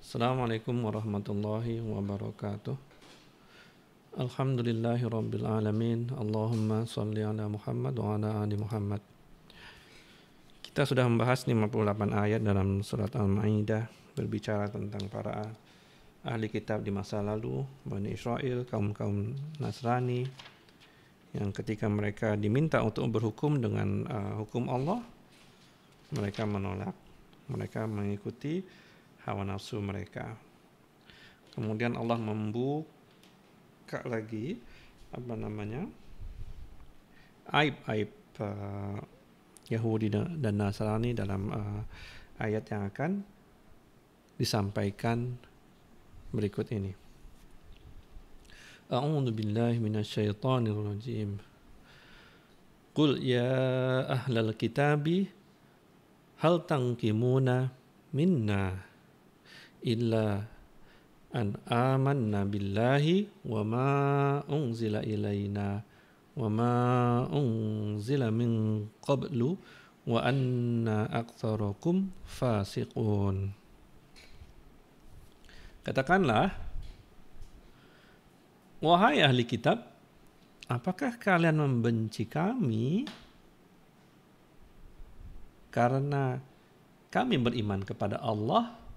Assalamualaikum warahmatullahi wabarakatuh. Alhamdulillahi rabbil alamin. Allahumma salli ala Muhammad wa ala ali Muhammad. Kita sudah membahas 58 ayat dalam surat Al-Maidah berbicara tentang para ahli kitab di masa lalu, Bani Israel, kaum-kaum Nasrani, yang ketika mereka diminta untuk berhukum dengan hukum Allah, mereka menolak. Mereka mengikuti hawa nafsu mereka. Kemudian Allah membuka lagi aib-aib Yahudi dan Nasrani dalam ayat yang akan disampaikan berikut ini. A'udzu billahi minasyaitonir rajim. Qul ya ahlal kitabi hal tanqimuna minna illa an amanna billahi wa ma unzila ilaina wa ma unzila min qablu wa anna aktsarakum fasiqun. Katakanlah, wahai ahli kitab, apakah kalian membenci kami karena kami beriman kepada Allah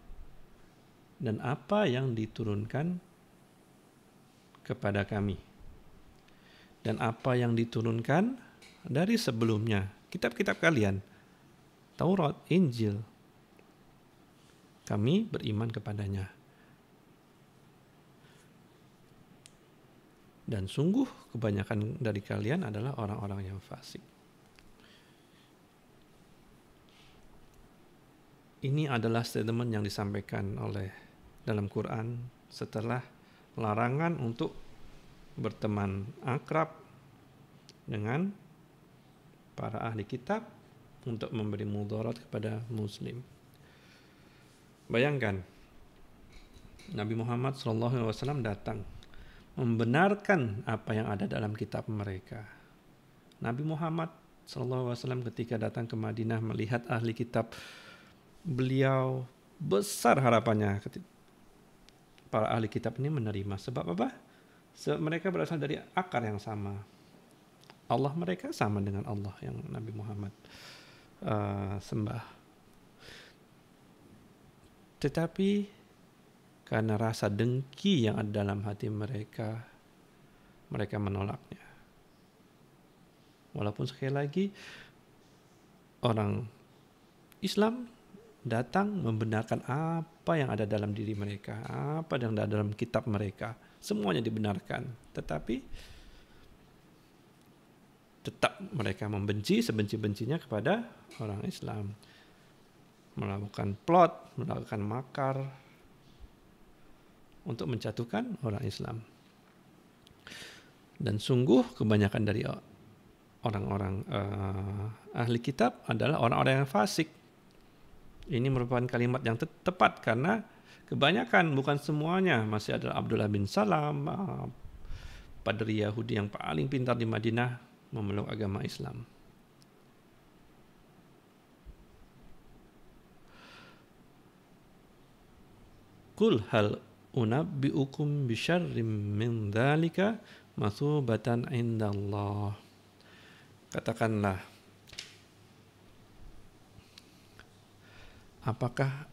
dan apa yang diturunkan kepada kami dan apa yang diturunkan dari sebelumnya, kitab-kitab kalian, Taurat, Injil, kami beriman kepadanya. Dan sungguh kebanyakan dari kalian adalah orang-orang yang fasik. Ini adalah statement yang disampaikan oleh dalam Quran setelah larangan untuk berteman akrab dengan para ahli kitab untuk memberi mudarat kepada muslim. Bayangkan, Nabi Muhammad SAW datang membenarkan apa yang ada dalam kitab mereka. Nabi Muhammad SAW ketika datang ke Madinah melihat ahli kitab, beliau besar harapannya para ahli kitab ini menerima. Sebab apa? Sebab mereka berasal dari akar yang sama. Allah mereka sama dengan Allah yang Nabi Muhammad sembah. Tetapi karena rasa dengki yang ada dalam hati mereka, mereka menolaknya. Walaupun sekali lagi orang Islam datang membenarkan apa yang ada dalam diri mereka, apa yang ada dalam kitab mereka, semuanya dibenarkan. Tetapi tetap mereka membenci sebenci-bencinya kepada orang Islam, melakukan plot, melakukan makar untuk menjatuhkan orang Islam. Dan sungguh kebanyakan dari orang-orang ahli kitab adalah orang-orang yang fasik. Ini merupakan kalimat yang tepat karena kebanyakan, bukan semuanya, masih ada Abdullah bin Salam, padri Yahudi yang paling pintar di Madinah, memeluk agama Islam. Qul hal unabbi'ukum bisyarrim min dzalika masubatan indallah. Katakanlah, apakah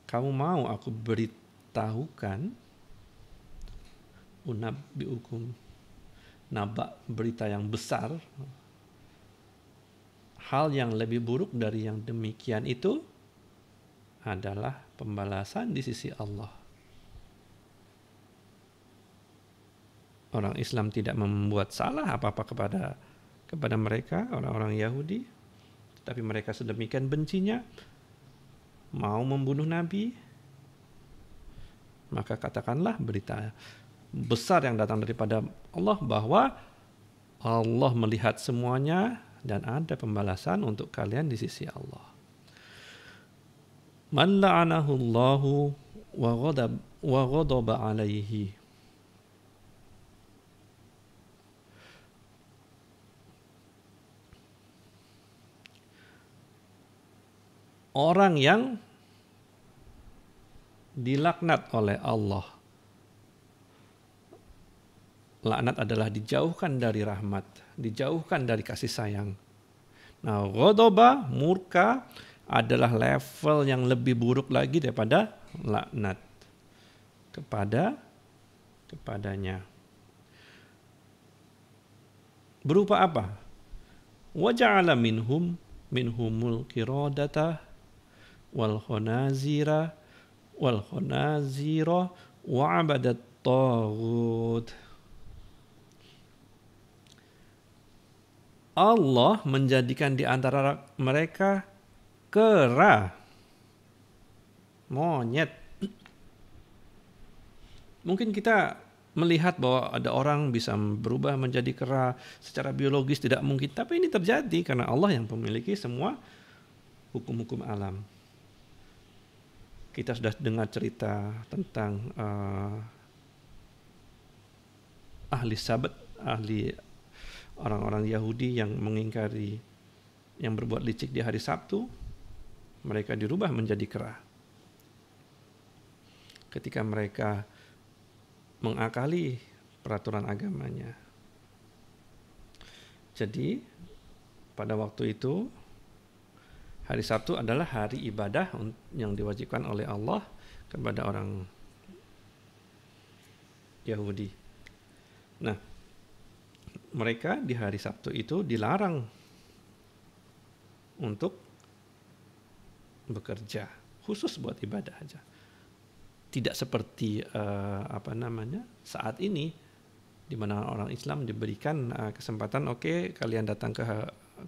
kamu mau aku beritahukan, unabbi'ukum, naba, berita yang besar, hal yang lebih buruk dari yang demikian itu adalah pembalasan di sisi Allah. Orang Islam tidak membuat salah apa-apa kepada mereka, orang-orang Yahudi, tapi mereka sedemikian bencinya, mau membunuh Nabi. Maka katakanlah berita besar yang datang daripada Allah bahwa Allah melihat semuanya dan ada pembalasan untuk kalian di sisi Allah. Man la'anahu Allahu wa ghadaba alaihi. Orang yang dilaknat oleh Allah. Laknat adalah dijauhkan dari rahmat, dijauhkan dari kasih sayang. Nah, ghadaba, murka adalah level yang lebih buruk lagi daripada laknat kepadanya. Berupa apa? Wa ja'ala minhumul qiradata wal khanazira wa 'abadat taghut. Allah menjadikan di antara mereka kera, monyet. Mungkin kita melihat bahwa ada orang bisa berubah menjadi kera secara biologis, tidak mungkin. Tapi ini terjadi karena Allah yang memiliki semua hukum-hukum alam. Kita sudah dengar cerita tentang ahli sabat, ahli orang-orang Yahudi yang mengingkari, yang berbuat licik di hari Sabtu, mereka dirubah menjadi kera. Ketika mereka mengakali peraturan agamanya. Jadi pada waktu itu hari Sabtu adalah hari ibadah yang diwajibkan oleh Allah kepada orang Yahudi. Nah, mereka di hari Sabtu itu dilarang untuk bekerja, khusus buat ibadah aja. Tidak seperti saat ini, di mana orang Islam diberikan kesempatan, oke, kalian datang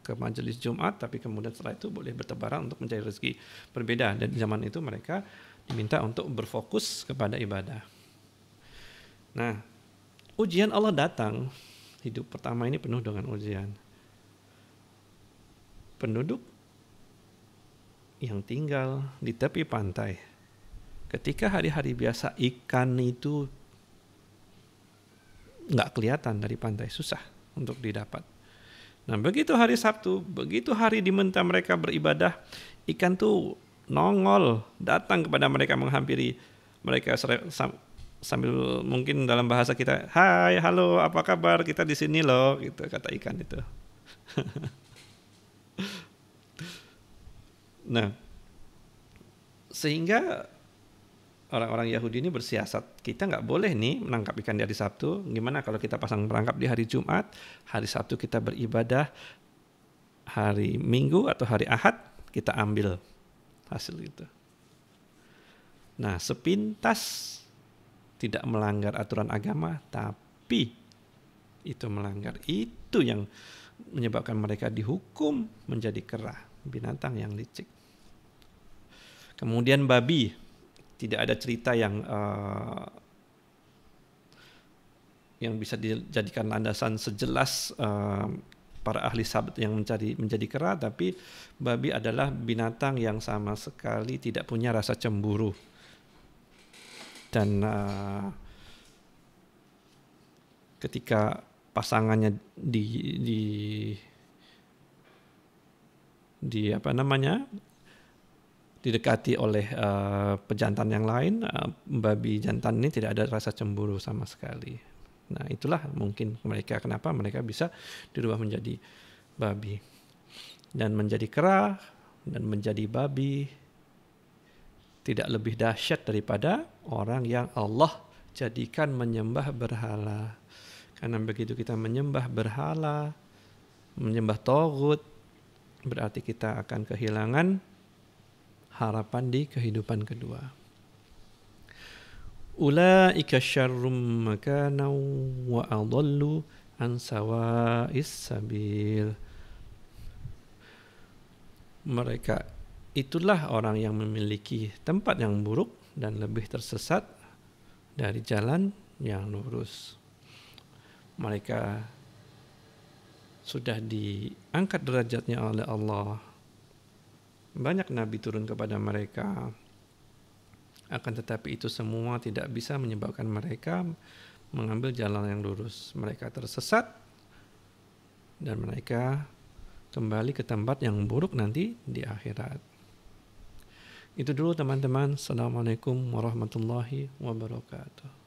ke majelis Jumat, tapi kemudian setelah itu boleh bertebaran untuk mencari rezeki. Berbeda, dan di zaman itu mereka diminta untuk berfokus kepada ibadah. Nah, ujian Allah datang. Hidup pertama ini penuh dengan ujian. Penduduk yang tinggal di tepi pantai, ketika hari-hari biasa ikan itu nggak kelihatan dari pantai, susah untuk didapat. Nah, begitu hari Sabtu, begitu hari dimenta mereka beribadah, ikan tuh nongol, datang kepada mereka, menghampiri mereka sambil mungkin dalam bahasa kita, hai, halo, apa kabar, kita di sini loh, gitu kata ikan itu. Nah, sehingga orang-orang Yahudi ini bersiasat, kita nggak boleh nih menangkap ikan di hari Sabtu. Gimana kalau kita pasang perangkap di hari Jumat, hari Sabtu kita beribadah, hari Minggu atau hari Ahad kita ambil hasil itu. Nah, sepintas tidak melanggar aturan agama, tapi itu melanggar. Itu yang menyebabkan mereka dihukum menjadi kera, binatang yang licik. Kemudian babi, tidak ada cerita yang bisa dijadikan landasan sejelas para ahli sabat yang menjadi kera, tapi babi adalah binatang yang sama sekali tidak punya rasa cemburu. Dan ketika pasangannya didekati oleh pejantan yang lain, babi jantan ini tidak ada rasa cemburu sama sekali. Nah, itulah mungkin kenapa mereka bisa dirubah menjadi babi. Dan menjadi kera dan menjadi babi tidak lebih dahsyat daripada orang yang Allah jadikan menyembah berhala. Karena begitu kita menyembah berhala, menyembah taghut, berarti kita akan kehilangan harapan di kehidupan kedua. Ulaika syarrum makana wa adallu an sawa'is sabil. Mereka itulah orang yang memiliki tempat yang buruk dan lebih tersesat dari jalan yang lurus. Mereka sudah diangkat derajatnya oleh Allah. Banyak nabi turun kepada mereka. Akan tetapi itu semua tidak bisa menyebabkan mereka mengambil jalan yang lurus. Mereka tersesat dan mereka kembali ke tempat yang buruk nanti di akhirat. Itu dulu teman-teman. Assalamualaikum warahmatullahi wabarakatuh.